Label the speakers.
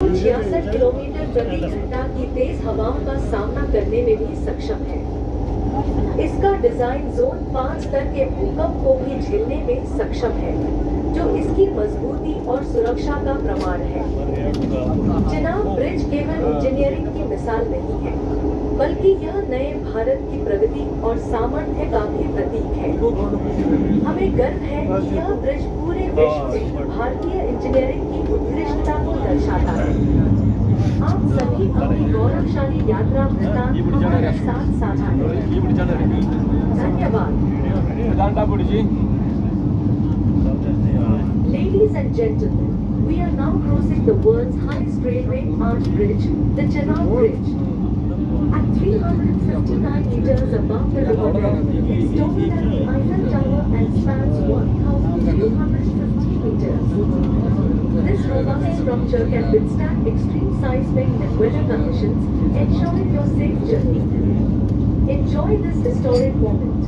Speaker 1: 66 kilometre प्रति घंटा की तेज हवाओं का सामना करने में भी सक्षम है। इसका डिजाइन जोन 5 स्तर के भूकंप को भी झेलने में सक्षम है, जो इसकी मजबूती और सुरक्षा का प्रमाण है। चेनाब ब्रिज केवल इंजीनियरिंग की मिसाल नहीं है, बल्कि यह नए भारत की प्रगति और सामर्थ्य का भी प्रतीक है। हमें गर्व है कि यह ब्रिज पूरे विश्व में भारतीय इंजीनियरिंग की उत्कृष्टता को दर्शाता है। आप सभी अपनी गौरवशाली यात्रा वृत्तांत हमारे साथ साझा करें। धन्यवाद। Ladies and gentlemen, we are now crossing the world's highest railway arch bridge, the Chenab Bridge. At 359 meters above the river bed, it's taller than the Eiffel Tower and spans 1,250 meters. This robust structure can withstand extreme seismic and weather conditions, ensuring your safe journey. Enjoy this historic moment.